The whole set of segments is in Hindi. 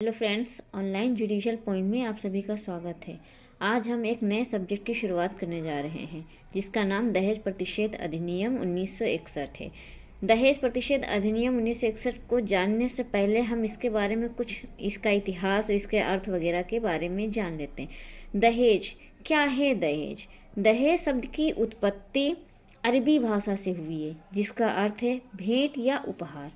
Hello friends, online judicial point में आप सभी का स्वागत है। आज हम एक नए सब्जेक्ट की शुरुआत करने जा रहे हैं जिसका नाम दहेज प्रतिषेध अधिनियम 1961 है। दहेज प्रतिषेध अधिनियम 1961 को जानने से पहले हम इसके बारे में कुछ इसका इतिहास और इसके अर्थ वगैरह के बारे में जान लेते हैं। दहेज क्या है? दहेज शब्द की उत्पत्ति अरबी भाषा से हुई है जिसका अर्थ है भेंट या उपहार।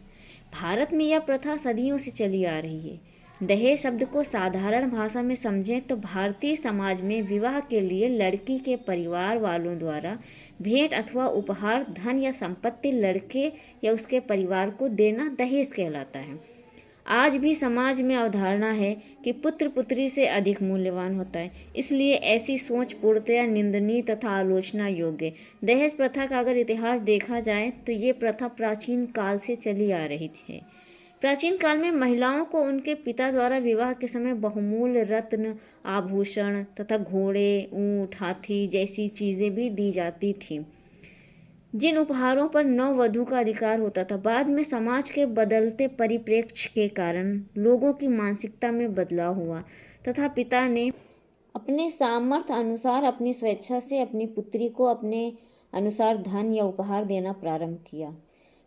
भारत में यह प्रथा सदियों से चली आ रही है। दहेज शब्द को साधारण भाषा में समझें तो भारतीय समाज में विवाह के लिए लड़की के परिवार वालों द्वारा भेंट अथवा उपहार, धन या संपत्ति लड़के या उसके परिवार को देना दहेज कहलाता है। आज भी समाज में अवधारणा है कि पुत्र पुत्री से अधिक मूल्यवान होता है, इसलिए ऐसी सोच पूर्णतया निंदनीय तथा आलोचना योग्य। दहेज प्रथा का अगर इतिहास देखा जाए तो ये प्रथा प्राचीन काल से चली आ रही थी। प्राचीन काल में महिलाओं को उनके पिता द्वारा विवाह के समय बहुमूल्य रत्न, आभूषण तथा घोड़े, ऊंट, हाथी जैसी चीजें भी दी जाती थीं, जिन उपहारों पर नववधू का अधिकार होता था। बाद में समाज के बदलते परिप्रेक्ष्य के कारण लोगों की मानसिकता में बदलाव हुआ तथा पिता ने अपने सामर्थ्य अनुसार अपनी स्वेच्छा से अपनी पुत्री को अपने अनुसार धन या उपहार देना प्रारंभ किया,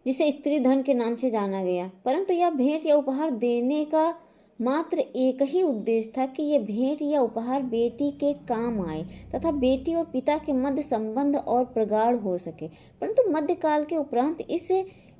जिसे स्त्री धन के नाम से जाना गया। परंतु यह भेंट या उपहार देने का मात्र एक ही उद्देश्य था कि यह भेंट या उपहार बेटी के काम आए तथा बेटी और पिता के मध्य संबंध और प्रगाढ़ हो सके। परंतु मध्यकाल के उपरांत इस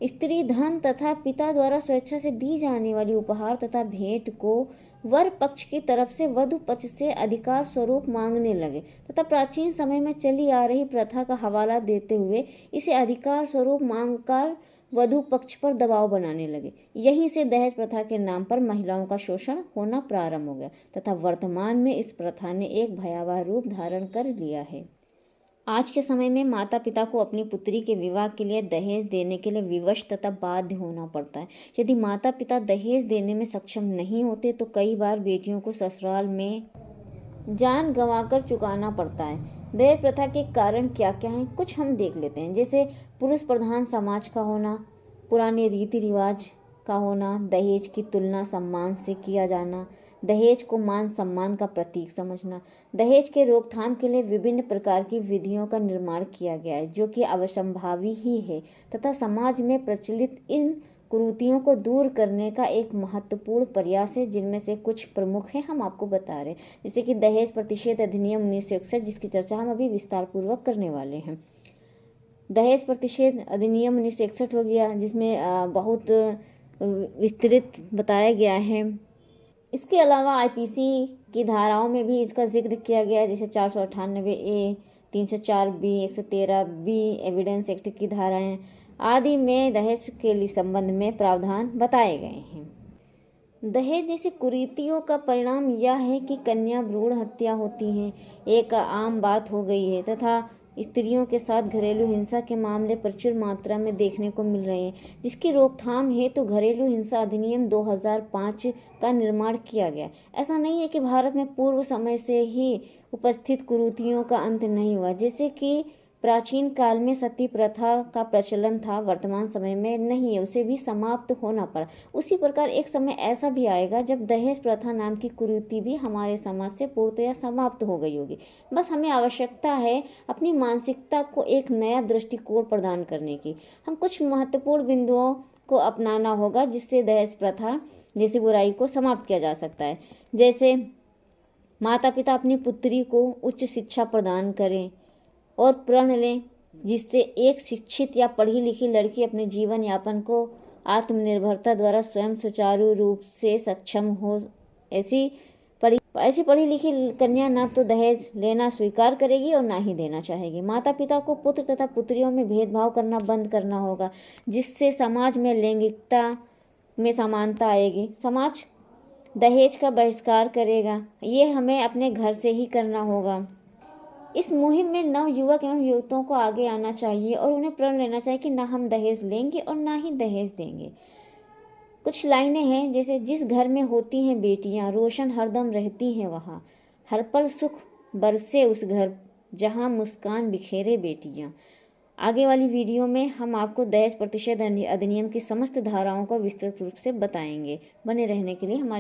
स्त्री धन तथा पिता द्वारा स्वेच्छा से दी जाने वाली उपहार तथा भेंट को वर पक्ष की तरफ से वधु पक्ष से अधिकार स्वरूप मांगने लगे तथा प्राचीन समय में चली आ रही प्रथा का हवाला देते हुए इसे अधिकार स्वरूप मांगकर वधु पक्ष पर दबाव बनाने लगे। यहीं से दहेज प्रथा के नाम पर महिलाओं का शोषण होना प्रारंभ हो गया तथा वर्तमान में इस प्रथा ने एक भयावह रूप धारण कर लिया है। आज के समय में माता पिता को अपनी पुत्री के विवाह के लिए दहेज देने के लिए विवश तथा बाध्य होना पड़ता है। यदि माता पिता दहेज देने में सक्षम नहीं होते तो कई बार बेटियों को ससुराल में जान गंवाकर चुकाना पड़ता है। दहेज प्रथा के कारण क्या क्या हैं, कुछ हम देख लेते हैं। जैसे पुरुष प्रधान समाज का होना, पुराने रीति रिवाज का होना, दहेज की तुलना सम्मान से किया जाना, दहेज को मान सम्मान का प्रतीक समझना। दहेज के रोकथाम के लिए विभिन्न प्रकार की विधियों का निर्माण किया गया है जो कि अवश्यंभावी ही है तथा समाज में प्रचलित इन कुरीतियों को दूर करने का एक महत्वपूर्ण प्रयास है, जिनमें से कुछ प्रमुख हैं हम आपको बता रहे हैं। जैसे कि दहेज प्रतिषेध अधिनियम 1961 जिसकी चर्चा हम अभी विस्तार पूर्वक करने वाले हैं। दहेज प्रतिषेध अधिनियम 1961 हो गया जिसमें बहुत विस्तृत बताया गया है। इसके अलावा आईपीसी की धाराओं में भी इसका जिक्र किया गया है, जैसे 498A, 304B, 113B evidence act की धाराएं आदि में दहेज के लिए संबंध में प्रावधान बताए गए हैं। दहेज जैसी कुरीतियों का परिणाम यह है कि कन्या भ्रूण हत्या होती है, एक आम बात हो गई है तथा स्त्रियों के साथ घरेलू हिंसा के मामले प्रचुर मात्रा में देखने को मिल रहे हैं, जिसकी रोकथाम हेतु घरेलू हिंसा अधिनियम 2005 का निर्माण किया गया। ऐसा नहीं है कि भारत में पूर्व समय से ही उपस्थित कुरीतियों का अंत नहीं हुआ। जैसे कि प्राचीन काल में सती प्रथा का प्रचलन था, वर्तमान समय में नहीं है, उसे भी समाप्त होना पड़ा। उसी प्रकार एक समय ऐसा भी आएगा जब दहेज प्रथा नाम की कुरीति भी हमारे समाज से पूर्णतया समाप्त हो गई होगी। बस हमें आवश्यकता है अपनी मानसिकता को एक नया दृष्टिकोण प्रदान करने की। हम कुछ महत्वपूर्ण बिंदुओं को अपनाना होगा जिससे दहेज प्रथा जैसी बुराई को समाप्त किया जा सकता है। जैसे माता पिता अपनी पुत्री को उच्च शिक्षा प्रदान करें और प्रण लें, जिससे एक शिक्षित या पढ़ी लिखी लड़की अपने जीवन यापन को आत्मनिर्भरता द्वारा स्वयं सुचारू रूप से सक्षम हो। ऐसी पढ़ी लिखी कन्या न तो दहेज लेना स्वीकार करेगी और ना ही देना चाहेगी। माता पिता को पुत्र तथा पुत्रियों में भेदभाव करना बंद करना होगा, जिससे समाज में लैंगिकता में समानता आएगी। समाज दहेज का बहिष्कार करेगा, ये हमें अपने घर से ही करना होगा। इस मुहिम में नव युवक एवं युवतियों को आगे आना चाहिए और उन्हें प्रण लेना चाहिए कि ना हम दहेज लेंगे और ना ही दहेज देंगे। कुछ लाइनें हैं, जैसे जिस घर में होती हैं बेटियां रोशन हरदम रहती हैं वहाँ, हर पल सुख बरसे उस घर जहाँ मुस्कान बिखेरे बेटियां। आगे वाली वीडियो में हम आपको दहेज प्रतिषेध अधिनियम की समस्त धाराओं को विस्तृत रूप से बताएंगे। बने रहने के लिए हमारे